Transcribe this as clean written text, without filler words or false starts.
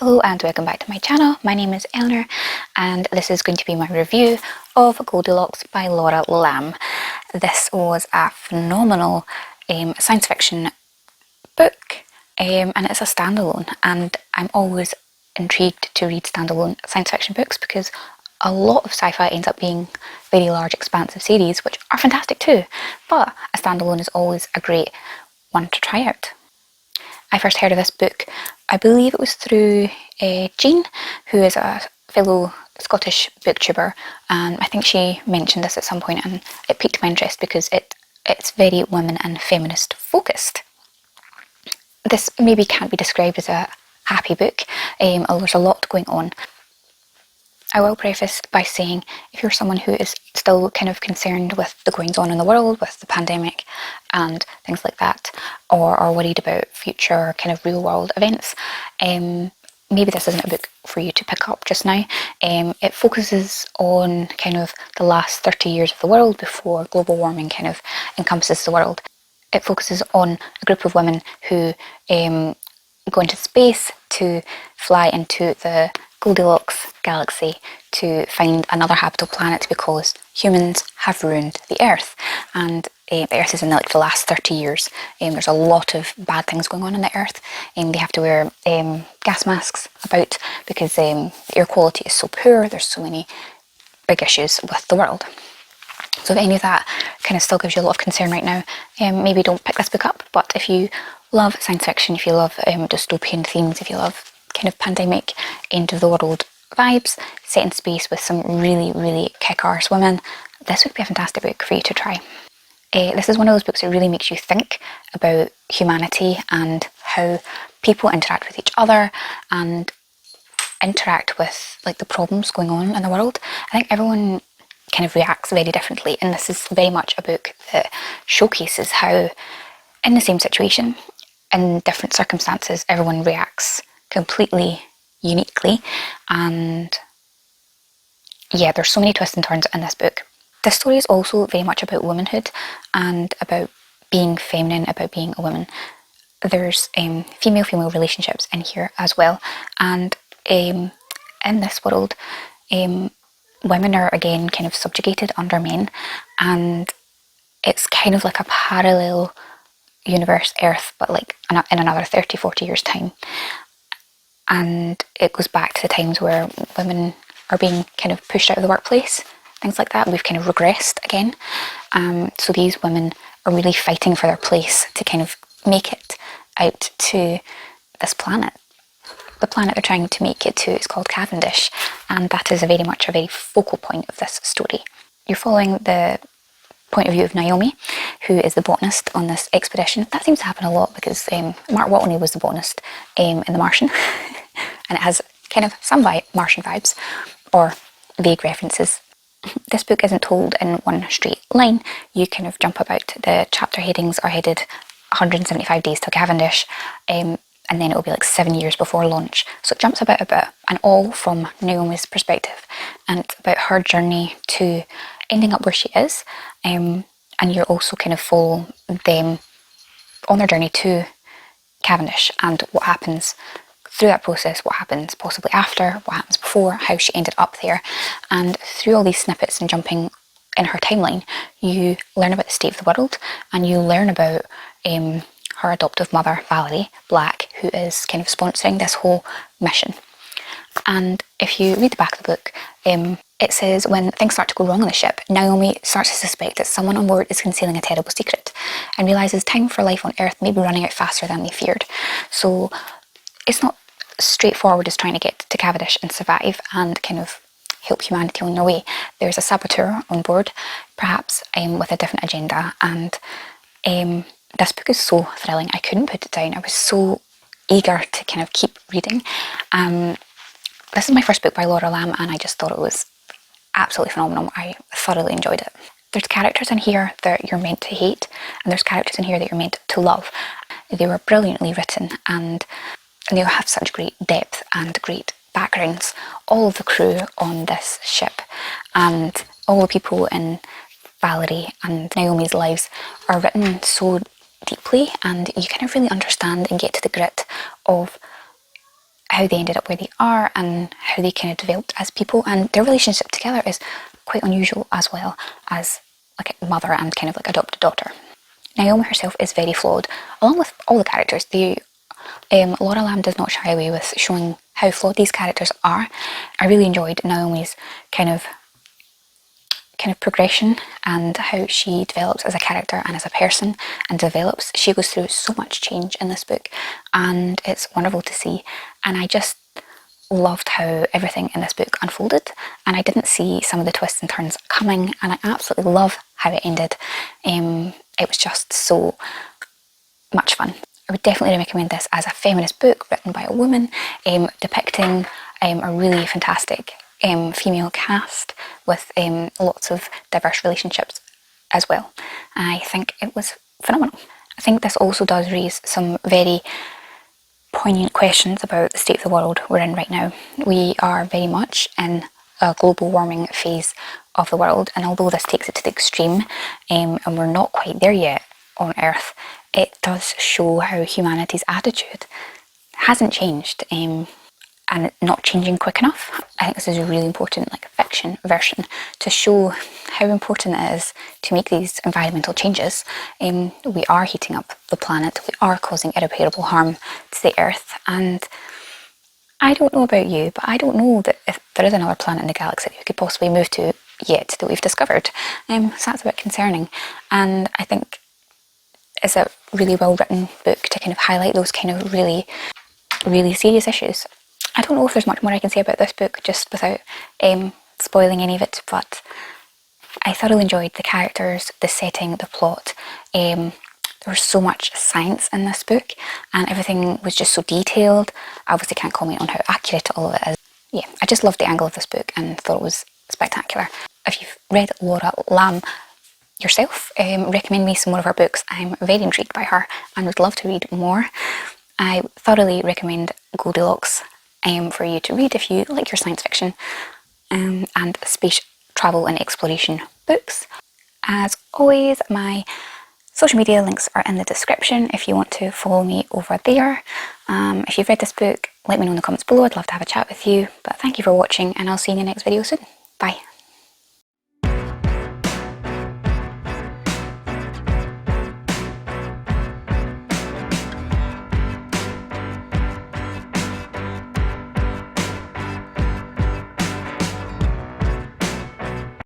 Hello and welcome back to my channel. My name is Eleanor and this is going to be my review of Goldilocks by Laura Lamb. This was a phenomenal science fiction book and it's a standalone, and I'm always intrigued to read standalone science fiction books because a lot of sci-fi ends up being very large expansive series which are fantastic too, but a standalone is always a great one to try out. I first heard of this book, I believe it was through Jean, who is a fellow Scottish booktuber, and I think she mentioned this at some point and it piqued my interest because it's very women and feminist focused. This maybe can't be described as a happy book, there's a lot going on. I will preface by saying if you're someone who is still kind of concerned with the goings on in the world, with the pandemic and things like that, or are worried about future kind of real world events, maybe this isn't a book for you to pick up just now. It focuses on kind of the last 30 years of the world before global warming kind of encompasses the world. It focuses on a group of women who go into space to fly into the Goldilocks galaxy to find another habitable planet because humans have ruined the Earth, and the Earth is in the last 30 years. There's a lot of bad things going on the Earth, and they have to wear gas masks about because the air quality is so poor. There's so many big issues with the world. So if any of that kind of still gives you a lot of concern right now, maybe don't pick this book up. But if you love science fiction, if you love dystopian themes, if you love kind of pandemic, end of the world vibes, set in space with some really kick-arse women, this would be a fantastic book for you to try. This is one of those books that really makes you think about humanity and how people interact with each other and interact with like the problems going on in the world. I think everyone kind of reacts very differently, and this is very much a book that showcases how in the same situation, in different circumstances, everyone reacts completely uniquely. And yeah, there's so many twists and turns in this book. This story is also very much about womanhood and about being feminine, about being a woman. There's female-female relationships in here as well, and in this world women are again kind of subjugated under men, and it's kind of like a parallel universe Earth, but like in another 30-40 years time. And it goes back to the times where women are being kind of pushed out of the workplace, things like that. We've kind of regressed again. So these women are really fighting for their place to kind of make it out to this planet. The planet they're trying to make it to is called Cavendish, and that is very much a very focal point of this story. You're following the point of view of Naomi, who is the botanist on this expedition. That seems to happen a lot because Mark Watney was the botanist in The Martian, and it has kind of some Martian vibes or vague references. This book isn't told in one straight line. You kind of jump about. The chapter headings are headed 175 days to Cavendish, and then it'll be like 7 years before launch. So it jumps about a bit, and all from Naomi's perspective, and it's about her journey to ending up where she is, and you're also kind of follow them on their journey to Cavendish and what happens through that process, what happens possibly after, what happens before, how she ended up there. And through all these snippets and jumping in her timeline, you learn about the state of the world, and you learn about her adoptive mother, Valerie Black, who is kind of sponsoring this whole mission. And if you read the back of the book, it says when things start to go wrong on the ship, Naomi starts to suspect that someone on board is concealing a terrible secret and realises time for life on Earth may be running out faster than they feared. So it's not straightforward as trying to get to Cavendish and survive and kind of help humanity on their way. There's a saboteur on board, perhaps with a different agenda, and this book is so thrilling. I couldn't put it down. I was so eager to kind of keep reading. This is my first book by Laura Lamb, and I just thought it was absolutely phenomenal. I thoroughly enjoyed it. There's characters in here that you're meant to hate, and there's characters in here that you're meant to love. They were brilliantly written, and they have such great depth and great backgrounds. All of the crew on this ship and all the people in Valerie and Naomi's lives are written so deeply, and you kind of really understand and get to the grit of how they ended up where they are and how they kind of developed as people, and their relationship together is quite unusual as well as like a mother and kind of like adopted daughter. Naomi herself is very flawed, along with all the characters. Laura Lamb does not shy away with showing how flawed these characters are. I really enjoyed Naomi's kind of progression and how she develops as a character and as a person and develops. She goes through so much change in this book, and it's wonderful to see. And I just loved how everything in this book unfolded, and I didn't see some of the twists and turns coming, and I absolutely love how it ended. It was just so much fun. I would definitely recommend this as a feminist book written by a woman, depicting a really fantastic female cast with lots of diverse relationships as well. I think it was phenomenal. I think this also does raise some very poignant questions about the state of the world we're in right now. We are very much in a global warming phase of the world, and although this takes it to the extreme, and we're not quite there yet on Earth, it does show how humanity's attitude hasn't changed, and not changing quick enough. I think this is a really important fiction version to show how important it is to make these environmental changes. We are heating up the planet, we are causing irreparable harm to the Earth, and I don't know about you, but I don't know that if there is another planet in the galaxy that we could possibly move to yet that we've discovered. So that's a bit concerning, and I think it's a really well written book to kind of highlight those kind of really, really serious issues. I don't know if there's much more I can say about this book just without spoiling any of it, but I thoroughly enjoyed the characters, the setting, the plot. There was so much science in this book, and everything was just so detailed. I obviously can't comment on how accurate all of it is. Yeah, I just loved the angle of this book and thought it was spectacular. If you've read Laura Lamb yourself, recommend me some more of her books. I'm very intrigued by her and would love to read more. I thoroughly recommend Goldilocks for you to read if you like your science fiction and space travel and exploration books. As always, my social media links are in the description if you want to follow me over there. If you've read this book, let me know in the comments below. I'd love to have a chat with you. But thank you for watching, and I'll see you in the next video soon. Bye.